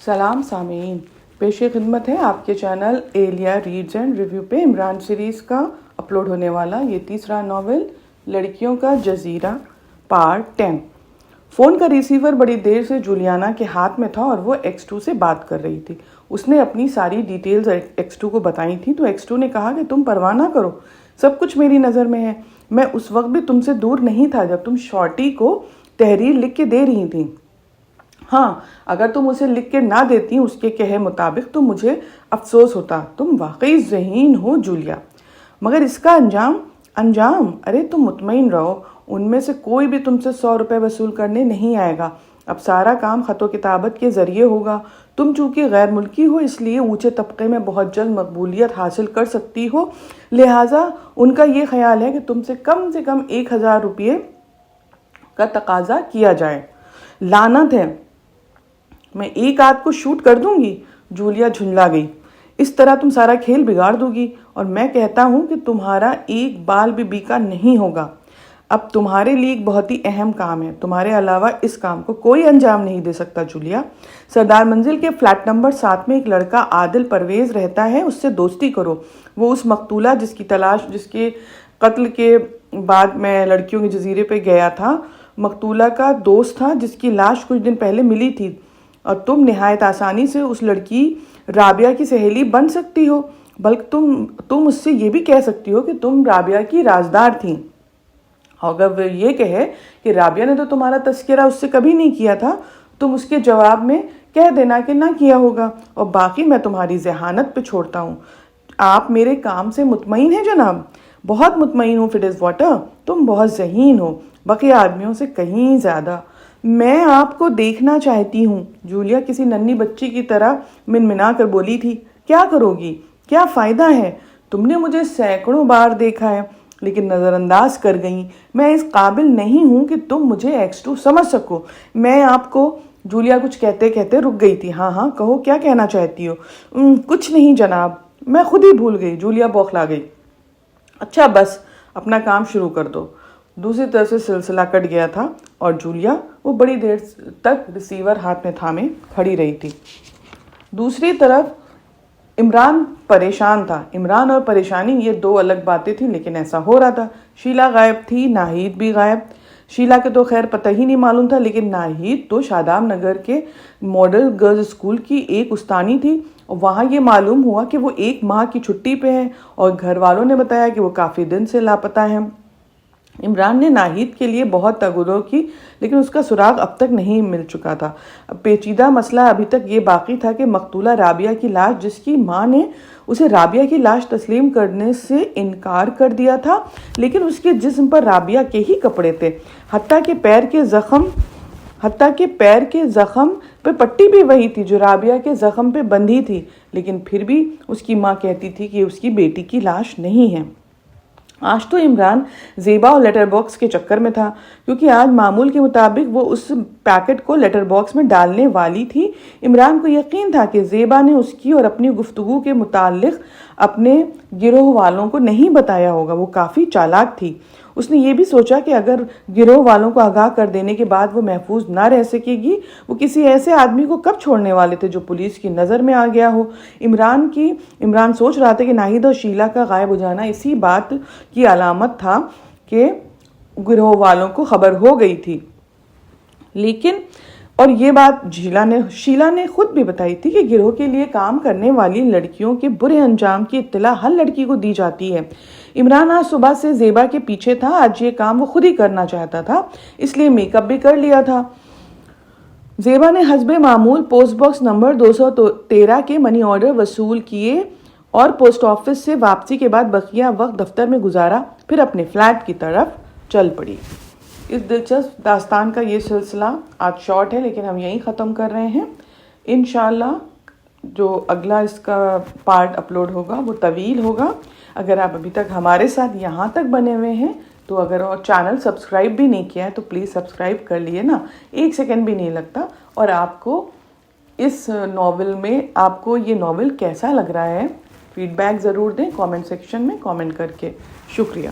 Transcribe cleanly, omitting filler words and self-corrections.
سلام سامعین، پیش خدمت ہے آپ کے channel Aliya reads and review پہ عمران سیریز کا اپلوڈ ہونے والا یہ تیسرا ناول لڑکیوں کا جزیرہ پارٹ 10۔ فون کا ریسیور بڑی دیر سے جولیانا کے ہاتھ میں تھا اور وہ X2 سے بات کر رہی تھی۔ اس نے اپنی ساری ڈیٹیلز X2 کو بتائی تھی تو X2 نے کہا کہ تم پرواہ نہ کرو، سب کچھ میری نظر میں ہے۔ میں اس وقت بھی تم سے دور نہیں تھا جب تم شارٹی کو تحریر لکھ کے دے رہی تھی۔ ہاں، اگر تم اسے لکھ کے نہ دیتی اس کے کہے مطابق تو مجھے افسوس ہوتا۔ تم واقعی ذہین ہو جولیا، مگر اس کا انجام ارے تم مطمئن رہو، ان میں سے کوئی بھی تم سے 100 روپے وصول کرنے نہیں آئے گا۔ اب سارا کام خط و کتابت کے ذریعے ہوگا۔ تم چونکہ غیر ملکی ہو اس لیے اونچے طبقے میں بہت جلد مقبولیت حاصل کر سکتی ہو، لہٰذا ان کا یہ خیال ہے کہ تم سے کم 1000 روپے کا تقاضا کیا جائے۔ لعنت ہے، میں ایک آدھ کو شوٹ کر دوں گی۔ جولیا جھنجلا گئی۔ اس طرح تم سارا کھیل بگاڑ دو گی، اور میں کہتا ہوں کہ تمہارا ایک بال بھی بیکا نہیں ہوگا۔ اب تمہارے لیے ایک بہت ہی اہم کام ہے، تمہارے علاوہ اس کام کو کوئی انجام نہیں دے سکتا جولیا۔ سردار منزل کے فلیٹ نمبر 7 میں ایک لڑکا عادل پرویز رہتا ہے، اس سے دوستی کرو۔ وہ اس مقتولہ جس کے قتل کے بعد میں لڑکیوں کے جزیرے پہ گیا تھا، مقتولہ کا دوست تھا جس کی لاش کچھ دن پہلے ملی تھی، اور تم نہایت آسانی سے اس لڑکی رابعہ کی سہیلی بن سکتی ہو، بلکہ تم اس سے یہ بھی کہہ سکتی ہو کہ تم رابعہ کی رازدار تھیں۔ اگر وہ یہ کہے کہ رابعہ نے تو تمہارا تذکرہ اس سے کبھی نہیں کیا تھا، تم اس کے جواب میں کہہ دینا کہ نہ کیا ہوگا، اور باقی میں تمہاری ذہانت پہ چھوڑتا ہوں۔ آپ میرے کام سے مطمئن ہیں جناب؟ بہت مطمئن ہوں فٹز واٹر، تم بہت ذہین ہو، بقیہ آدمیوں سے کہیں زیادہ۔ میں آپ کو دیکھنا چاہتی ہوں، جولیا کسی ننھی بچی کی طرح منمنا کر بولی تھی۔ کیا کرو گی؟ کیا فائدہ ہے؟ تم نے مجھے سینکڑوں بار دیکھا ہے لیکن نظر انداز کر گئی۔ میں اس قابل نہیں ہوں کہ تم مجھے X2 سمجھ سکو۔ میں آپ کو جولیا کچھ کہتے کہتے رک گئی تھی۔ ہاں کہو، کیا کہنا چاہتی ہو؟ کچھ نہیں جناب، میں خود ہی بھول گئی۔ جولیا بوکھلا گئی۔ اچھا بس اپنا کام شروع کر دو۔ دوسری طرف سے سلسلہ کٹ گیا تھا اور جولیا وہ بڑی دیر تک ریسیور ہاتھ میں تھامے کھڑی رہی تھی۔ دوسری طرف عمران پریشان تھا۔ عمران اور پریشانی یہ دو الگ باتیں تھیں، لیکن ایسا ہو رہا تھا۔ شیلا غائب تھی، ناہید بھی غائب۔ شیلا کے تو خیر پتہ ہی نہیں معلوم تھا، لیکن ناہید تو شاداب نگر کے ماڈل گرلز اسکول کی ایک استانی تھی، اور وہاں یہ معلوم ہوا کہ وہ 1 ماہ کی چھٹی پہ ہے، اور گھر والوں نے بتایا کہ وہ کافی دن سے لاپتہ ہیں۔ عمران نے ناہید کے لیے بہت تگودو کی، لیکن اس کا سراغ اب تک نہیں مل چکا تھا۔ پیچیدہ مسئلہ ابھی تک یہ باقی تھا کہ مقتولہ رابعہ کی لاش، جس کی ماں نے اسے رابعہ کی لاش تسلیم کرنے سے انکار کر دیا تھا، لیکن اس کے جسم پر رابعہ کے ہی کپڑے تھے، حتیٰ کہ پیر کے زخم پہ پٹی بھی وہی تھی جو رابعہ کے زخم پہ بندھی تھی، لیکن پھر بھی اس کی ماں کہتی تھی کہ اس کی بیٹی کی لاش نہیں ہے۔ آج تو عمران زیبا اور لیٹر باکس کے چکر میں تھا، کیونکہ آج معمول کے مطابق وہ اس پیکٹ کو لیٹر باکس میں ڈالنے والی تھی۔ عمران کو یقین تھا کہ زیبا نے اس کی اور اپنی گفتگو کے متعلق اپنے گروہ والوں کو نہیں بتایا ہوگا۔ وہ کافی چالاک تھی۔ اس نے یہ بھی سوچا کہ اگر گروہ والوں کو آگاہ کر دینے کے بعد وہ محفوظ نہ رہ سکے گی، وہ کسی ایسے آدمی کو کب چھوڑنے والے تھے جو پولیس کی نظر میں آ گیا ہو۔ عمران سوچ رہا تھا کہ ناہید اور شیلا کا غائب ہو جانا اسی بات کی علامت تھا کہ گروہ والوں کو خبر ہو گئی تھی، لیکن اور یہ بات شیلا نے خود بھی بتائی تھی کہ گروہ کے لیے کام کرنے والی لڑکیوں کے برے انجام کی اطلاع ہر لڑکی کو دی جاتی ہے۔ عمران آج صبح سے زیبا کے پیچھے تھا، آج یہ کام وہ خود ہی کرنا چاہتا تھا، اس لیے میک اپ بھی کر لیا تھا۔ زیبا نے حسب معمول پوسٹ باکس نمبر 213 کے منی آرڈر وصول کیے اور پوسٹ آفس سے واپسی کے بعد بقیہ وقت دفتر میں گزارا، پھر اپنے فلیٹ کی طرف چل پڑی۔ اس دلچسپ داستان کا یہ سلسلہ آج شارٹ ہے، لیکن ہم یہیں ختم کر رہے ہیں۔ انشاءاللہ جو اگلا اس کا پارٹ اپلوڈ ہوگا وہ طویل ہوگا۔ اگر آپ ابھی تک ہمارے ساتھ یہاں تک بنے ہوئے ہیں تو اگر اور چینل سبسکرائب بھی نہیں کیا ہے تو پلیز سبسکرائب کر لیے نا، 1 سیکنڈ بھی نہیں لگتا۔ اور آپ کو اس ناول میں آپ کو یہ ناول کیسا لگ رہا ہے، فیڈ بیک ضرور دیں کامنٹ سیکشن میں کامنٹ کر کے۔ شکریہ۔